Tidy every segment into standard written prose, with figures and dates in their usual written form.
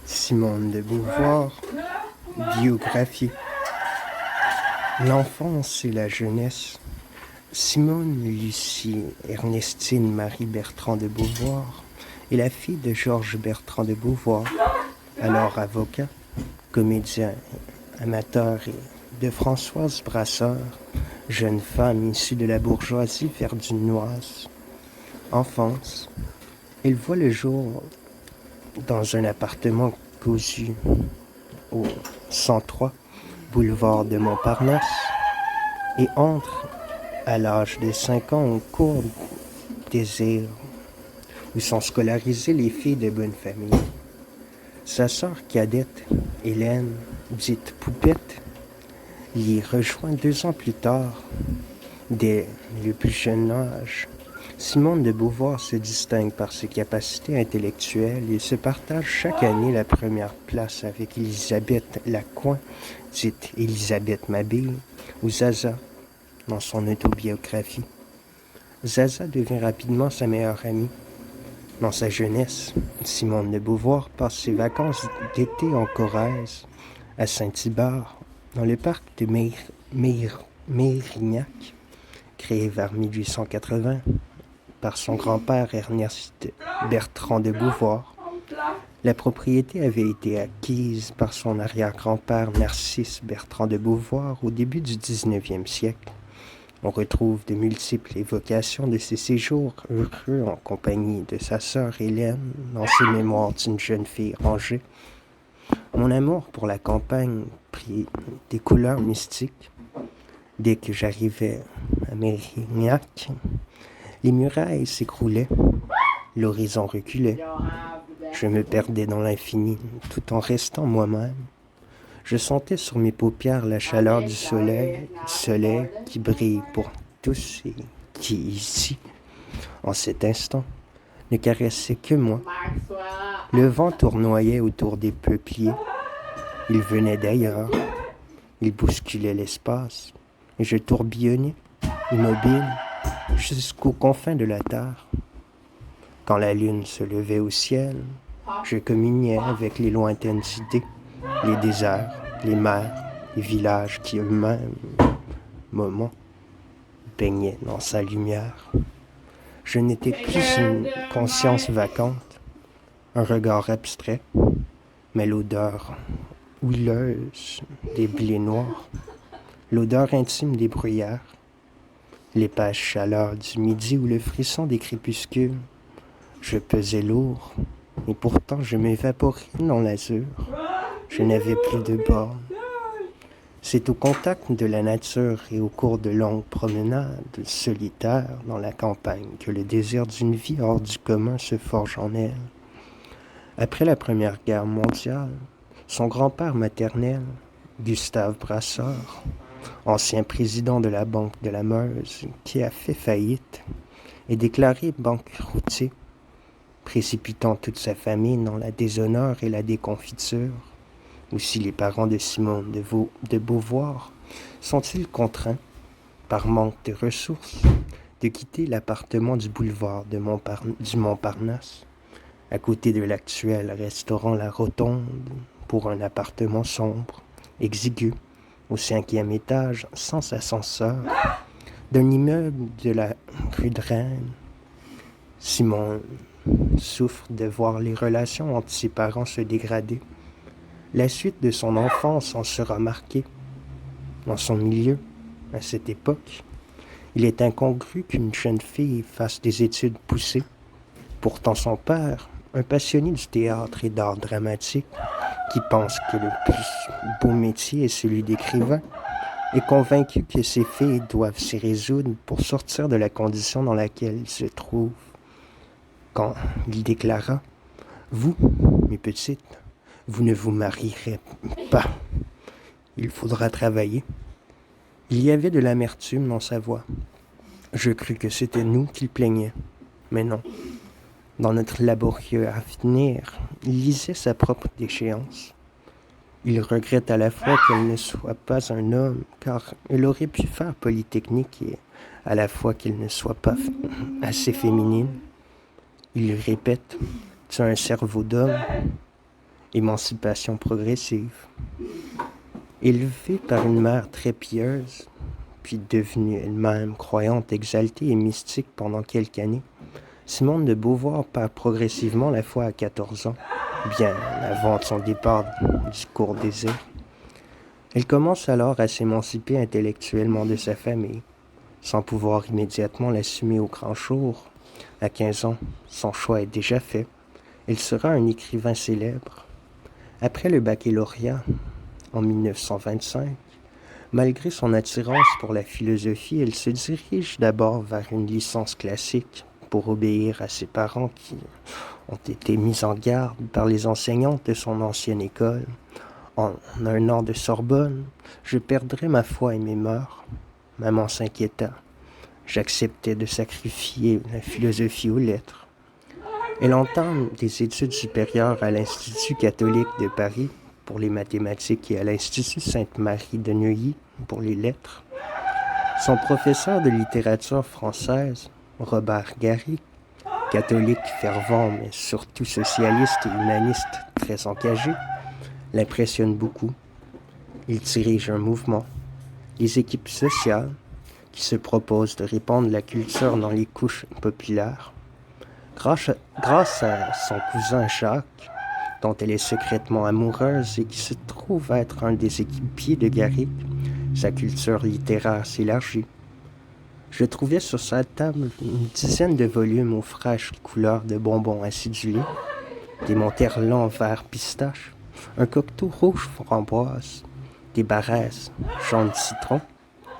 Simone de Beauvoir, biographie. L'enfance et la jeunesse. Simone Lucie Ernestine Marie Bertrand de Beauvoir est la fille de Georges Bertrand de Beauvoir, alors avocat, comédien amateur, et de Françoise Brasseur, jeune femme issue de la bourgeoisie verdunnoise. Enfance. Elle voit le jour dans un appartement cossu au 103 boulevard de Montparnasse et entre à l'âge de 5 ans au cours désir où sont scolarisées les filles de bonne famille. Sa sœur cadette, Hélène, dite Poupette, l'y rejoint 2 ans plus tard. Dès le plus jeune âge, Simone de Beauvoir se distingue par ses capacités intellectuelles et se partage chaque année la première place avec Élisabeth Lacoin, dite Élisabeth Mabille, ou Zaza, dans son autobiographie. Zaza devient rapidement sa meilleure amie. Dans sa jeunesse, Simone de Beauvoir passe ses vacances d'été en Corrèze, à Saint-Hubert, dans le parc de Mérignac, créé vers 1880 par son grand-père Ernest Bertrand de Beauvoir. La propriété avait été acquise par son arrière-grand-père Narcisse Bertrand de Beauvoir au début du 19e siècle. On retrouve de multiples évocations de ses séjours heureux en compagnie de sa sœur Hélène dans ses mémoires d'une jeune fille rangée. Mon amour pour la campagne prit des couleurs mystiques. Dès que j'arrivais à Mérignac, les murailles s'écroulaient, l'horizon reculait. Je me perdais dans l'infini tout en restant moi-même. Je sentais sur mes paupières la chaleur du soleil qui brille pour tous et qui, ici, en cet instant, ne caressait que moi. Le vent tournoyait autour des peupliers. Il venait d'ailleurs. Il bousculait l'espace. Et je tourbillonnais, immobile, jusqu'aux confins de la terre. Quand la lune se levait au ciel, je communiais avec les lointaines idées, les déserts, les mers, les villages qui eux-mêmes, moment, baignaient dans sa lumière. Je n'étais plus une conscience vacante, un regard abstrait, mais l'odeur huileuse des blés noirs, l'odeur intime des bruyères, l'épaisse chaleur du midi ou le frisson des crépuscules. Je pesais lourd, et pourtant je m'évaporais dans l'azur. Je n'avais plus de bornes. C'est au contact de la nature et au cours de longues promenades solitaires dans la campagne que le désir d'une vie hors du commun se forge en elle. Après la Première Guerre mondiale, son grand-père maternel, Gustave Brasseur, ancien président de la Banque de la Meuse, qui a fait faillite, est déclaré banqueroutier, précipitant toute sa famille dans la déshonneur et la déconfiture. Aussi les parents de Simone de Beauvoir sont-ils contraints, par manque de ressources, de quitter l'appartement du boulevard du Montparnasse, à côté de l'actuel restaurant La Rotonde, pour un appartement sombre, exigu, au 5e étage, sans ascenseur, d'un immeuble de la rue de Rennes. Simone souffre de voir les relations entre ses parents se dégrader. La suite de son enfance en sera marquée. Dans son milieu, à cette époque, il est incongru qu'une jeune fille fasse des études poussées. Pourtant son père, un passionné du théâtre et d'art dramatique, qui pense que le plus beau métier est celui d'écrivain, est convaincu que ses filles doivent s'y résoudre pour sortir de la condition dans laquelle ils se trouvent. Quand il déclara « Vous, mes petites, vous ne vous marierez pas. Il faudra travailler. » Il y avait de l'amertume dans sa voix. Je crus que c'était nous qu'il plaignait. Mais non. Dans notre laborieux avenir, il lisait sa propre déchéance. Il regrette à la fois qu'elle ne soit pas un homme, car elle aurait pu faire Polytechnique, et à la fois qu'elle ne soit pas assez féminine. Il répète « Tu as un cerveau d'homme ». émancipation progressive. Élevée par une mère très pieuse, puis devenue elle-même croyante exaltée et mystique pendant quelques années, Simone de Beauvoir perd progressivement la foi à 14 ans, bien avant son départ du court désir. Elle commence alors à s'émanciper intellectuellement de sa famille, sans pouvoir immédiatement l'assumer au grand jour. À 15 ans, son choix est déjà fait. Elle sera un écrivain célèbre. Après le baccalauréat, en 1925, malgré son attirance pour la philosophie, elle se dirige d'abord vers une licence classique pour obéir à ses parents qui ont été mis en garde par les enseignantes de son ancienne école. En un an de Sorbonne, je perdrai ma foi et mes mœurs. Maman s'inquiéta. J'acceptais de sacrifier la philosophie aux lettres. Elle entame des études supérieures à l'Institut catholique de Paris pour les mathématiques et à l'Institut Sainte-Marie de Neuilly pour les lettres. Son professeur de littérature française, Robert Garry, catholique fervent mais surtout socialiste et humaniste très engagé, l'impressionne beaucoup. Il dirige un mouvement, les équipes sociales, qui se proposent de répandre la culture dans les couches populaires. Grâce à son cousin Jacques, dont elle est secrètement amoureuse et qui se trouve être un des équipiers de Garry, sa culture littéraire s'élargit. Je trouvais sur sa table une dizaine de volumes aux fraîches couleurs de bonbons acidulés, des Monterlons vert pistache, un Cocteau rouge framboise, des Barrès jaune citron,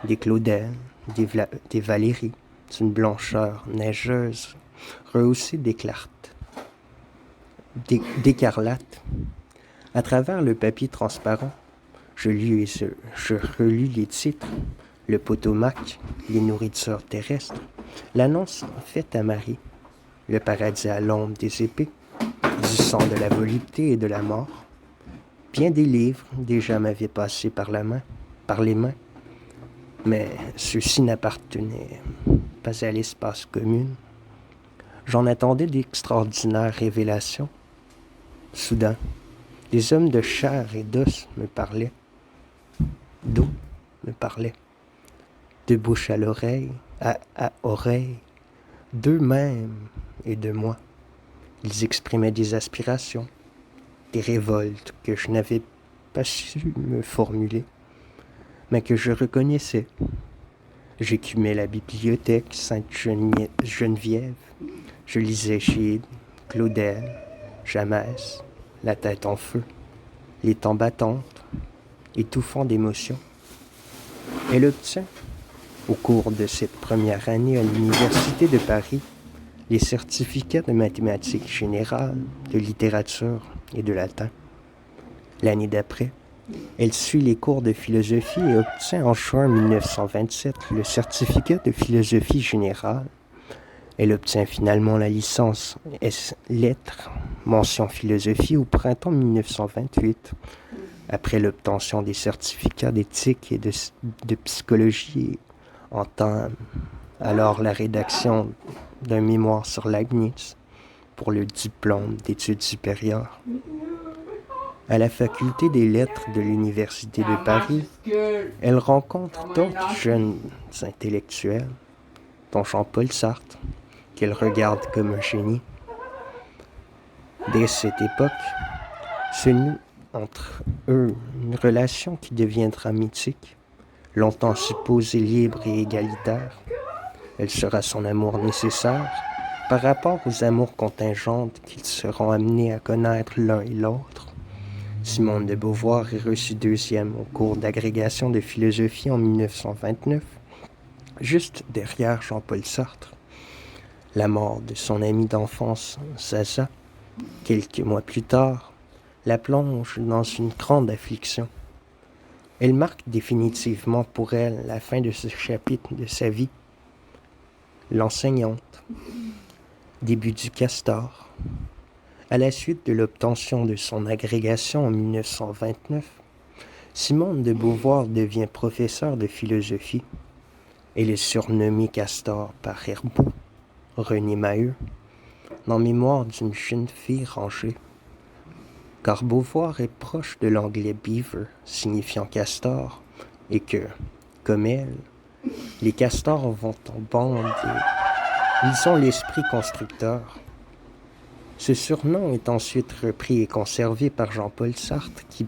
des Claudel, des Valéries, d'une blancheur neigeuse, rehaussée d'écarlate. À travers le papier transparent, je lus et je relus les titres, le Potomac, les nourritures terrestres, l'annonce faite à Marie, le paradis à l'ombre des épées, du sang de la volupté et de la mort. Bien des livres déjà m'avaient passé par les mains, mais ceux-ci n'appartenaient pas à l'espace commun. J'en attendais d'extraordinaires révélations. Soudain, des hommes de chair et d'os me parlaient, d'eau me parlaient, de bouche à l'oreille, à oreille, d'eux-mêmes et de moi. Ils exprimaient des aspirations, des révoltes que je n'avais pas su me formuler, mais que je reconnaissais. J'écumais la bibliothèque Sainte-Geneviève. Je lisais Gide, Claudel, Jamès, La tête en feu, Les temps battantes, étouffant d'émotion. Elle obtient, au cours de cette première année à l'Université de Paris, les certificats de mathématiques générales, de littérature et de latin. L'année d'après, elle suit les cours de philosophie et obtient en juin 1927 le certificat de philosophie générale. Elle obtient finalement la licence lettres, mention philosophie au printemps 1928. Après l'obtention des certificats d'éthique et de psychologie, entame alors la rédaction d'un mémoire sur Leibniz pour le diplôme d'études supérieures. À la faculté des lettres de l'Université de Paris, elle rencontre d'autres jeunes intellectuels, dont Jean-Paul Sartre, qu'elle regarde comme un génie. Dès cette époque, se noue entre eux une relation qui deviendra mythique, longtemps supposée libre et égalitaire. Elle sera son amour nécessaire par rapport aux amours contingentes qu'ils seront amenés à connaître l'un et l'autre. Simone de Beauvoir est reçue deuxième au cours d'agrégation de philosophie en 1929, juste derrière Jean-Paul Sartre. La mort de son ami d'enfance, Zaza, quelques mois plus tard, la plonge dans une grande affliction. Elle marque définitivement pour elle la fin de ce chapitre de sa vie. L'enseignante, début du Castor. À la suite de l'obtention de son agrégation en 1929, Simone de Beauvoir devient professeure de philosophie. Elle est surnommée Castor par Herbaut, René Maheu, en mémoire d'une jeune fille rangée. car Beauvoir est proche de l'anglais beaver, signifiant castor, et que, comme elle, les castors vont en bande et ils ont l'esprit constructeur. Ce surnom est ensuite repris et conservé par Jean-Paul Sartre qui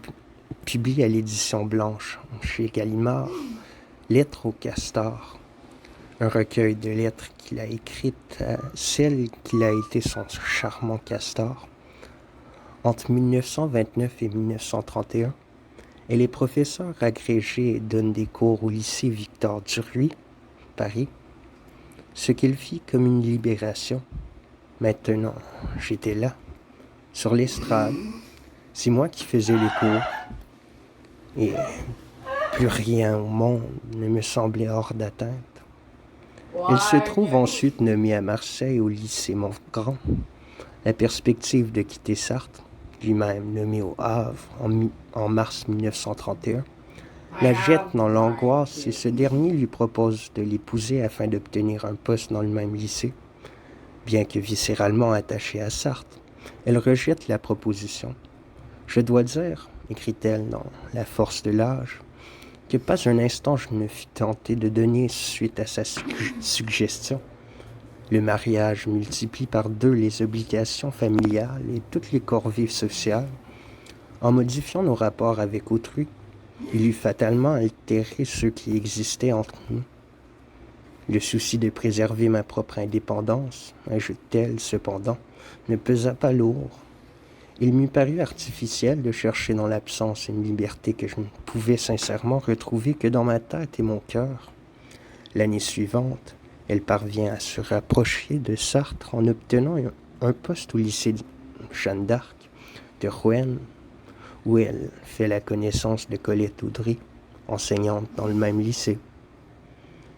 publie à l'édition blanche chez Gallimard Lettres au castor, un recueil de lettres qu'il a écrites à celle qu'il a été son charmant castor. Entre 1929 et 1931, elle est professeure agrégée et donne des cours au lycée Victor Duruy, Paris, ce qu'elle vit comme une libération. Maintenant, j'étais là, sur l'estrade. C'est moi qui faisais les cours. Et plus rien au monde ne me semblait hors d'atteinte. Elle se trouve ensuite nommée à Marseille au lycée Montgrand. La perspective de quitter Sartre, lui-même nommé au Havre en mars 1931, la jette dans l'angoisse et ce dernier lui propose de l'épouser afin d'obtenir un poste dans le même lycée. Bien que viscéralement attachée à Sartre, elle rejette la proposition. « Je dois dire, écrit-elle dans La force de l'âge, que pas un instant je ne fus tenté de donner suite à sa suggestion. Le mariage multiplie par 2 les obligations familiales et toutes les corvées sociales. En modifiant nos rapports avec autrui, il eût fatalement altéré ceux qui existaient entre nous. Le souci de préserver ma propre indépendance, ajoute-t-elle cependant, ne pesa pas lourd. Il m'eût paru artificiel de chercher dans l'absence une liberté que je ne pouvais sincèrement retrouver que dans ma tête et mon cœur. L'année suivante, elle parvient à se rapprocher de Sartre en obtenant un poste au lycée Jeanne d'Arc de Rouen, où elle fait la connaissance de Colette Audry, enseignante dans le même lycée.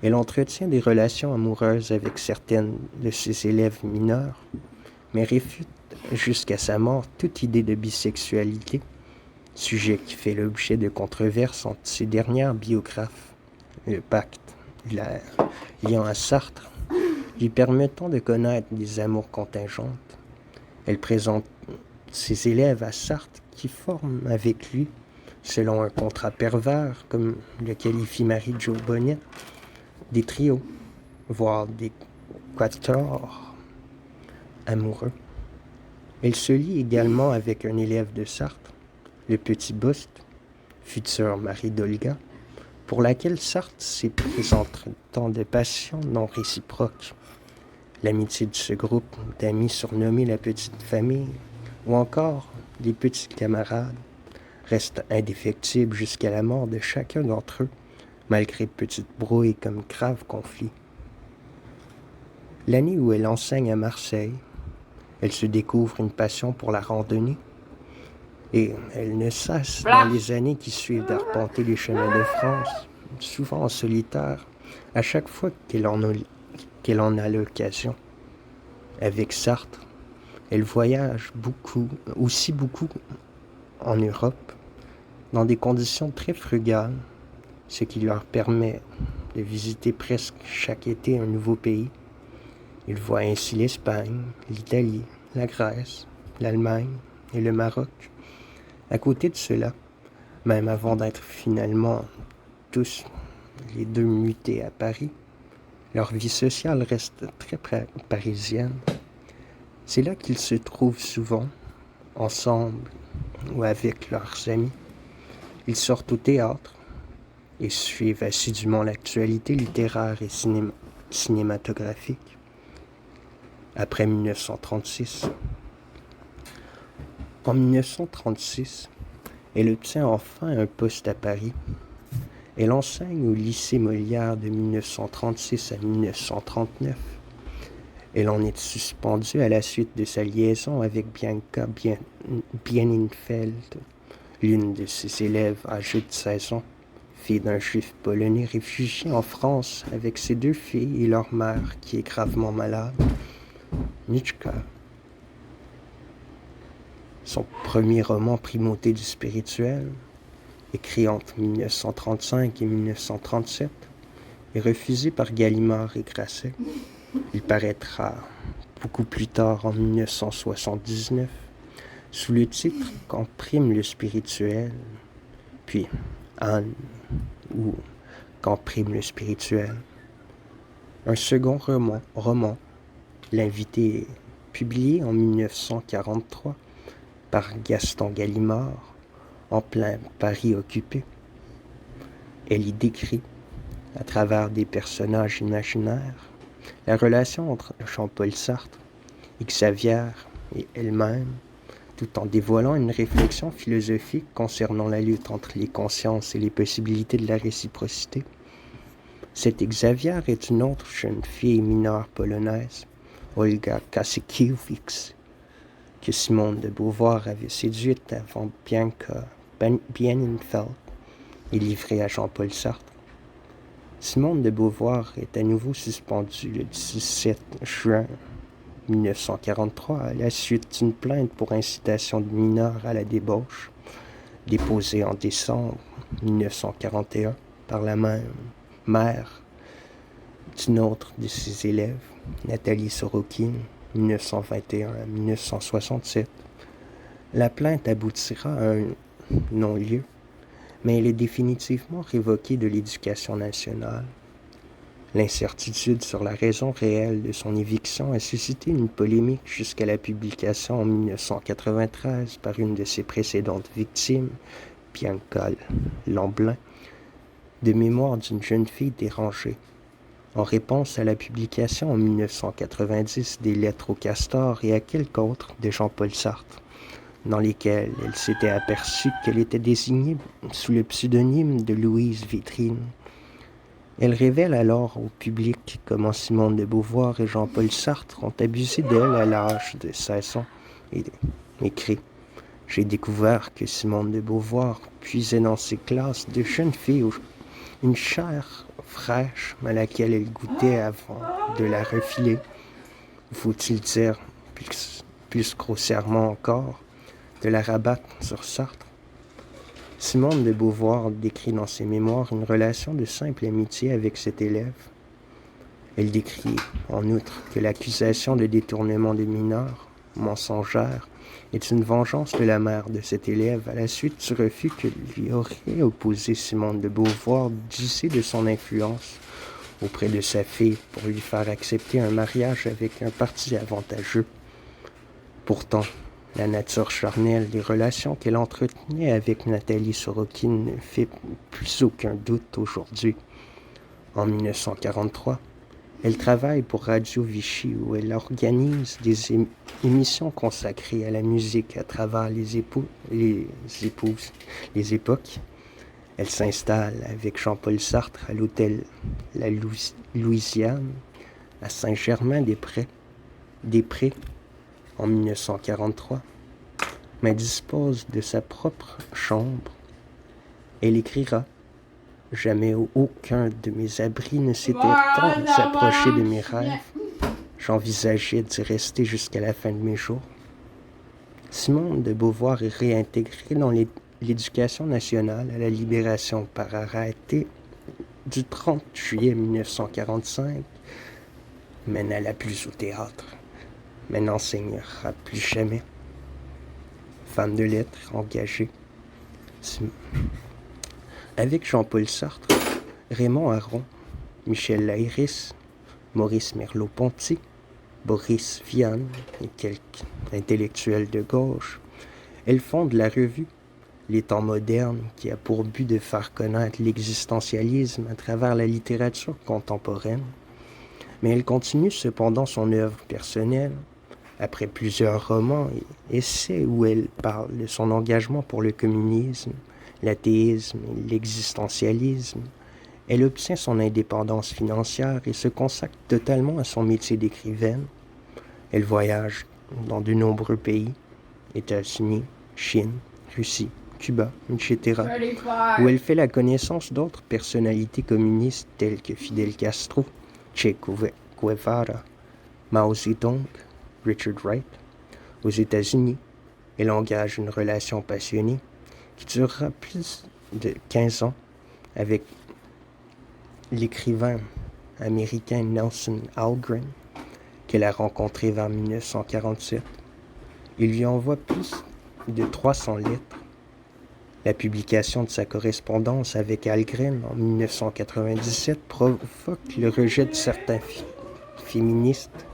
Elle entretient des relations amoureuses avec certaines de ses élèves mineurs, mais réfute jusqu'à sa mort toute idée de bisexualité, sujet qui fait l'objet de controverses entre ses dernières biographes. Le pacte liant à Sartre, lui permettant de connaître des amours contingentes. Elle présente ses élèves à Sartre qui forment avec lui, selon un contrat pervers, comme le qualifie Marie-Jo Bonnet, des trios, voire des quatuors amoureux. Elle se lie également avec un élève de Sartre, le petit Buste, future mari d'Olga, pour laquelle Sartre s'est présentant de passion non réciproque. L'amitié de ce groupe d'amis surnommé la petite famille, ou encore les petits camarades, reste indéfectible jusqu'à la mort de chacun d'entre eux, malgré petites brouilles comme graves conflits. L'année où elle enseigne à Marseille, elle se découvre une passion pour la randonnée et elle ne cesse dans les années qui suivent d'arpenter les chemins de France, souvent en solitaire, à chaque fois qu'elle en a l'occasion. Avec Sartre, elle voyage aussi beaucoup en Europe, dans des conditions très frugales, ce qui leur permet de visiter presque chaque été un nouveau pays. Ils voient ainsi l'Espagne, l'Italie, la Grèce, l'Allemagne et le Maroc. À côté de cela, même avant d'être finalement tous les 2 mutés à Paris, leur vie sociale reste très parisienne. C'est là qu'ils se trouvent souvent, ensemble ou avec leurs amis. Ils sortent au théâtre et suivent assidûment l'actualité littéraire et cinématographique. Après 1936. En 1936, elle obtient enfin un poste à Paris. Elle enseigne au lycée Molière de 1936 à 1939. Elle en est suspendue à la suite de sa liaison avec Bianca Bienenfeld, l'une de ses élèves âgée de 16 ans, fille d'un juif polonais réfugié en France avec ses 2 filles et leur mère qui est gravement malade. Mitschka. Son premier roman Primauté du spirituel, écrit entre 1935 et 1937, est refusé par Gallimard et Grasset. Il paraîtra beaucoup plus tard, en 1979, sous le titre Qu'emprime le spirituel, puis Anne ou Qu'emprime le spirituel. Un second roman, L'invité, publié en 1943 par Gaston Gallimard, en plein Paris occupé. Elle y décrit, à travers des personnages imaginaires, la relation entre Jean-Paul Sartre, Xavier et elle-même, tout en dévoilant une réflexion philosophique concernant la lutte entre les consciences et les possibilités de la réciprocité. Cette Xavier est une autre jeune fille mineure polonaise, Olga Kasikiewicz, que Simone de Beauvoir avait séduite avant Bianca Bienenfeld et livrée à Jean-Paul Sartre. Simone de Beauvoir est à nouveau suspendue le 17 juin 1943 à la suite d'une plainte pour incitation de mineurs à la débauche, déposée en décembre 1941 par la mère d'une autre de ses élèves, Nathalie Sorokine, 1921 à 1967. La plainte aboutira à un non-lieu, mais elle est définitivement révoquée de l'Éducation nationale. L'incertitude sur la raison réelle de son éviction a suscité une polémique jusqu'à la publication en 1993 par une de ses précédentes victimes, Bianca Lamblin, de Mémoires d'une jeune fille dérangée, en réponse à la publication en 1990 des Lettres au castor et à quelques autres de Jean-Paul Sartre, dans lesquelles elle s'était aperçue qu'elle était désignée sous le pseudonyme de Louise Vitrine. Elle révèle alors au public comment Simone de Beauvoir et Jean-Paul Sartre ont abusé d'elle à l'âge de 16 ans et écrit « J'ai découvert que Simone de Beauvoir puisait dans ses classes de jeunes filles une chair fraîche à laquelle elle goûtait avant de la refiler. Faut-il dire, plus grossièrement encore, de la rabattre sur Sartre. Simone de Beauvoir décrit dans ses mémoires une relation de simple amitié avec cet élève. Elle décrit, en outre, que l'accusation de détournement de mineurs, mensongère, est une vengeance de la mère de cet élève à la suite du refus que lui aurait opposé Simone de Beauvoir d'user de son influence auprès de sa fille pour lui faire accepter un mariage avec un parti avantageux. Pourtant, la nature charnelle des relations qu'elle entretenait avec Nathalie Sorokine ne fait plus aucun doute aujourd'hui. En 1943, elle travaille pour Radio Vichy où elle organise des émissions consacrées à la musique à travers les époques. Elle s'installe avec Jean-Paul Sartre à l'hôtel La Louisiane à Saint-Germain-des-Prés en 1943, mais dispose de sa propre chambre. Elle écrira « Jamais aucun de mes abris ne s'était tant approché de mes rêves. J'envisageais d'y rester jusqu'à la fin de mes jours. » Simone de Beauvoir est réintégrée dans l'Éducation nationale à la Libération par arrêté du 30 juillet 1945, mais n'alla plus au théâtre, mais n'enseignera plus jamais. Femme de lettres engagée. Avec Jean-Paul Sartre, Raymond Aron, Michel Leiris, Maurice Merleau-Ponty, Boris Vian et quelques intellectuels de gauche, elle fonde la revue Les Temps modernes qui a pour but de faire connaître l'existentialisme à travers la littérature contemporaine. Mais elle continue cependant son œuvre personnelle. Après plusieurs romans et essais où elle parle de son engagement pour le communisme, l'athéisme et l'existentialisme, elle obtient son indépendance financière et se consacre totalement à son métier d'écrivaine. Elle voyage dans de nombreux pays, États-Unis, Chine, Russie, Cuba, etc., où elle fait la connaissance d'autres personnalités communistes telles que Fidel Castro, Che Guevara, Mao Zedong, Richard Wright. Aux États-Unis, elle engage une relation passionnée qui durera plus de 15 ans avec l'écrivain américain Nelson Algren, qu'elle a rencontré vers 1947. Il lui envoie plus de 300 lettres. La publication de sa correspondance avec Ahlgren en 1997 provoque le rejet de certains féministes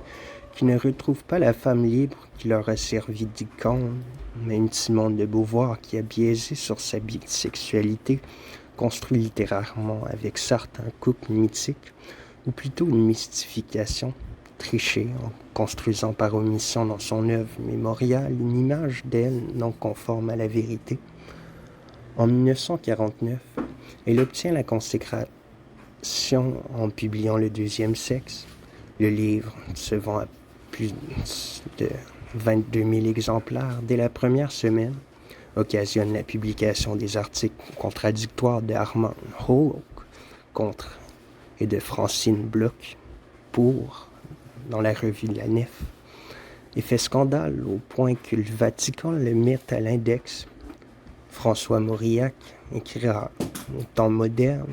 qui ne retrouvent pas la femme libre qui leur a servi d'icône, mais une Simone de Beauvoir qui a biaisé sur sa bisexualité, construit littérairement avec Sartre un couple mythique, ou plutôt une mystification, trichée en construisant par omission dans son œuvre mémoriale une image d'elle non conforme à la vérité. En 1949, elle obtient la consécration en publiant Le Deuxième Sexe. Le livre se vend à plus de 22 000 exemplaires dès la première semaine, occasionne la publication des articles contradictoires d'Armand Hoch contre et de Francine Bloch pour dans la revue de la Nef, et fait scandale au point que le Vatican le met à l'index. François Mauriac écrira au temps moderne: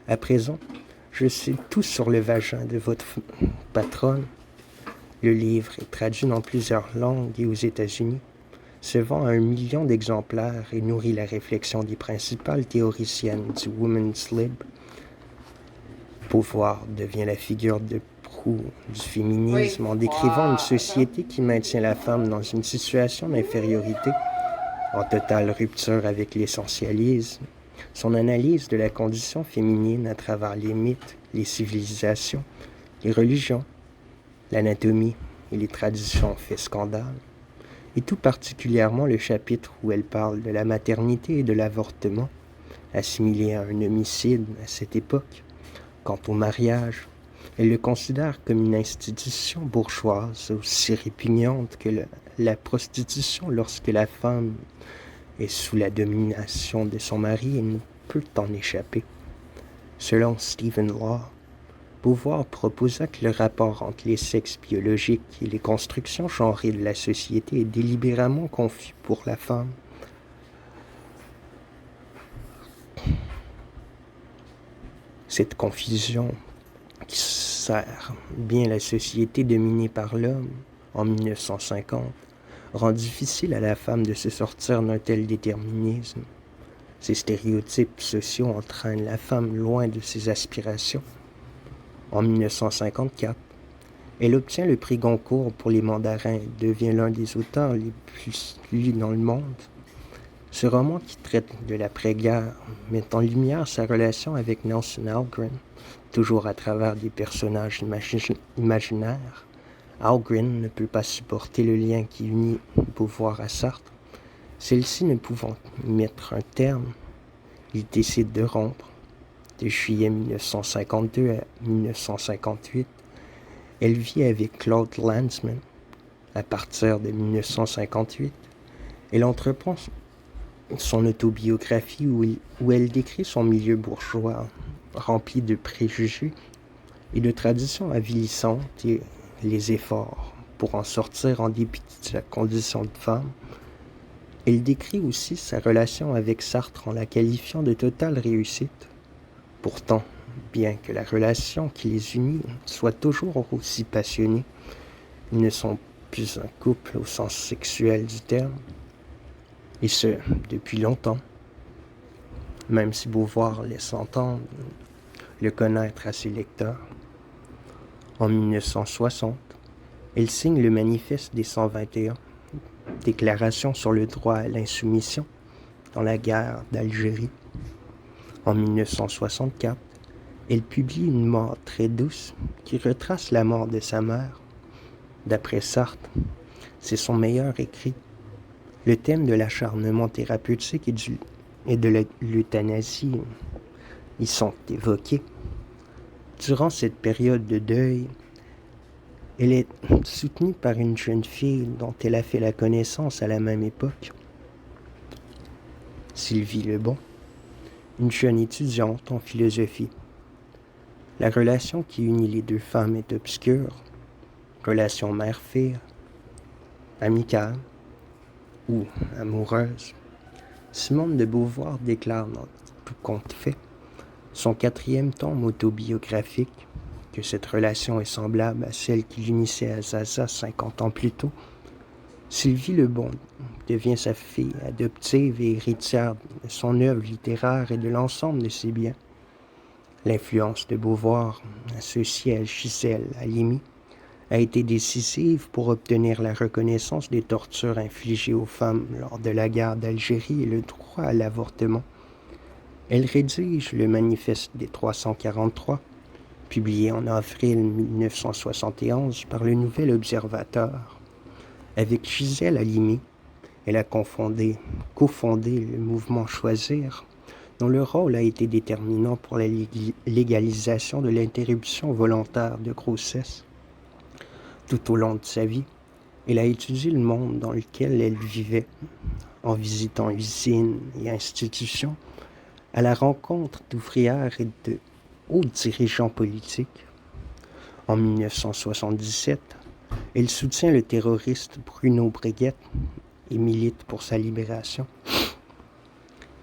à présent, je sais tout sur le vagin de votre patronne. Le livre est traduit dans plusieurs langues et aux États-Unis, se vend à 1 million d'exemplaires et nourrit la réflexion des principales théoriciennes du Women's Lib. Beauvoir devient la figure de proue du féminisme en décrivant une société qui maintient la femme dans une situation d'infériorité, en totale rupture avec l'essentialisme. Son analyse de la condition féminine à travers les mythes, les civilisations, les religions, l'anatomie et les traditions fait scandale, et tout particulièrement le chapitre où elle parle de la maternité et de l'avortement, assimilé à un homicide à cette époque. Quant au mariage, elle le considère comme une institution bourgeoise aussi répugnante que la prostitution lorsque la femme est sous la domination de son mari et ne peut en échapper. Selon Stephen Law, Beauvoir proposa que le rapport entre les sexes biologiques et les constructions genrées de la société est délibérément confus pour la femme. Cette confusion qui sert bien la société dominée par l'homme en 1950 rend difficile à la femme de se sortir d'un tel déterminisme. Ces stéréotypes sociaux entraînent la femme loin de ses aspirations. En 1954, elle obtient le prix Goncourt pour Les Mandarins et devient l'un des auteurs les plus lus dans le monde. Ce roman qui traite de l'après-guerre met en lumière sa relation avec Nelson Algren, toujours à travers des personnages imaginaires. Algren ne peut pas supporter le lien qui unit Beauvoir à Sartre. Celle-ci ne pouvant y mettre un terme, il décide de rompre. De juillet 1952 à 1958, elle vit avec Claude Lanzmann. À partir de 1958, elle entreprend son autobiographie où elle décrit son milieu bourgeois, rempli de préjugés et de traditions avilissantes et les efforts pour en sortir en dépit de sa condition de femme. Elle décrit aussi sa relation avec Sartre en la qualifiant de totale réussite. Pourtant, bien que la relation qui les unit soit toujours aussi passionnée, ils ne sont plus un couple au sens sexuel du terme, et ce, depuis longtemps, même si Beauvoir laisse entendre le connaître à ses lecteurs. En 1960, elle signe le Manifeste des 121, déclaration sur le droit à l'insoumission dans la guerre d'Algérie. En 1964, elle publie Une mort très douce qui retrace la mort de sa mère. D'après Sartre, c'est son meilleur écrit. Le thème de l'acharnement thérapeutique et de l'euthanasie y sont évoqués. Durant cette période de deuil, elle est soutenue par une jeune fille dont elle a fait la connaissance à la même époque, Sylvie Lebon, une jeune étudiante en philosophie. La relation qui unit les deux femmes est obscure, relation mère-fille, amicale ou amoureuse. Simone de Beauvoir déclare dans Tout compte fait, son 4e tome autobiographique, que cette relation est semblable à celle qui l'unissait à Zaza 50 ans plus tôt. Sylvie Lebon devient sa fille adoptive et héritière de son œuvre littéraire et de l'ensemble de ses biens. L'influence de Beauvoir, associée à Gisèle Halimi, a été décisive pour obtenir la reconnaissance des tortures infligées aux femmes lors de la guerre d'Algérie et le droit à l'avortement. Elle rédige le Manifeste des 343, publié en avril 1971 par le Nouvel Observateur. Avec Gisèle Halimi, elle a cofondé le mouvement Choisir, dont le rôle a été déterminant pour la légalisation de l'interruption volontaire de grossesse. Tout au long de sa vie, elle a étudié le monde dans lequel elle vivait, en visitant usines et institutions, à la rencontre d'ouvrières et de hauts dirigeants politiques. En 1977, elle soutient le terroriste Bruno Breguet et milite pour sa libération.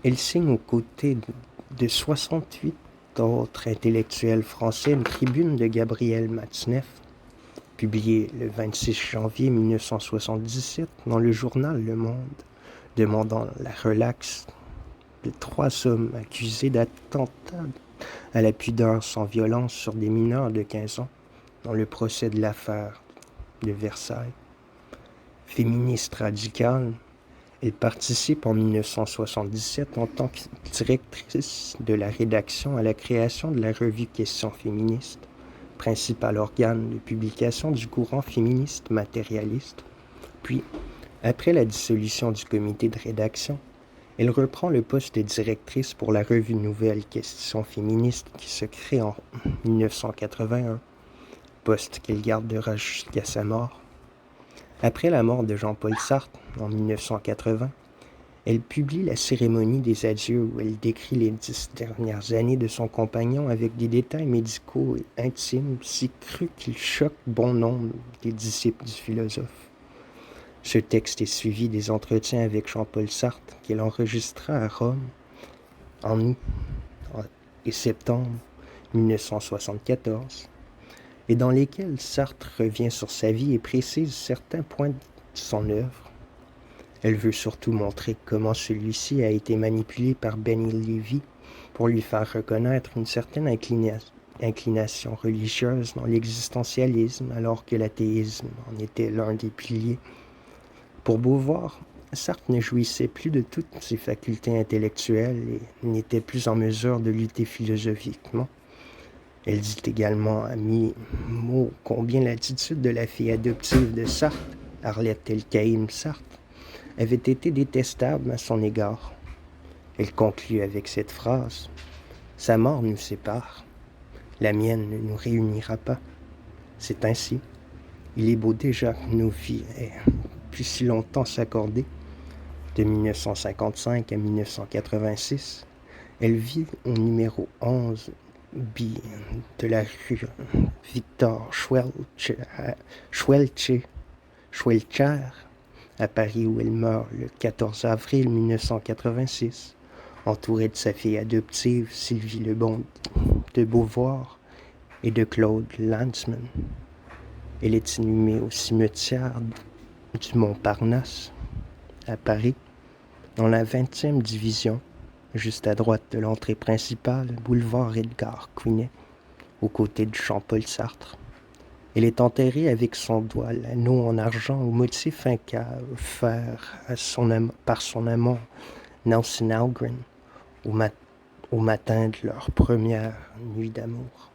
Elle signe aux côtés de 68 autres intellectuels français une tribune de Gabriel Matzneff, publiée le 26 janvier 1977 dans le journal Le Monde, demandant la relaxe de 3 hommes accusés d'attentat à la pudeur sans violence sur des mineurs de 15 ans dans le procès de l'affaire de Versailles. Féministe radicale, elle participe en 1977 en tant que directrice de la rédaction à la création de la revue Questions féministes, principal organe de publication du courant féministe matérialiste. Puis, après la dissolution du comité de rédaction, elle reprend le poste de directrice pour la revue Nouvelles Questions féministes qui se crée en 1981, poste qu'elle gardera jusqu'à sa mort. Après la mort de Jean-Paul Sartre, en 1980, elle publie La cérémonie des adieux où elle décrit les 10 dernières années de son compagnon avec des détails médicaux et intimes si crus qu'ils choquent bon nombre des disciples du philosophe. Ce texte est suivi des entretiens avec Jean-Paul Sartre qu'elle enregistra à Rome en août et septembre 1974, et dans lesquels Sartre revient sur sa vie et précise certains points de son œuvre. Elle veut surtout montrer comment celui-ci a été manipulé par Benny Lévy pour lui faire reconnaître une certaine inclination religieuse dans l'existentialisme, alors que l'athéisme en était l'un des piliers. Pour Beauvoir, Sartre ne jouissait plus de toutes ses facultés intellectuelles et n'était plus en mesure de lutter philosophiquement. Elle dit également à mi-mot combien l'attitude de la fille adoptive de Sartre, Arlette El-Kaïm Sartre, avait été détestable à son égard. Elle conclut avec cette phrase : « Sa mort nous sépare, la mienne ne nous réunira pas. C'est ainsi. Il est beau déjà que nos vies aient pu si longtemps s'accorder. De 1955 à 1986, elle vit au numéro 11 B de la rue Victor Schwelcher à Paris, où elle meurt le 14 avril 1986, entourée de sa fille adoptive Sylvie Lebon de Beauvoir et de Claude Lanzmann. Elle est inhumée au cimetière du Montparnasse, à Paris, dans la 20e division, juste à droite de l'entrée principale, boulevard Edgar Quinet, aux côtés de Jean-Paul Sartre. Elle est enterrée avec son doigt l'anneau en argent au motif inca offert par son amant Nelson Algren au matin de leur première nuit d'amour.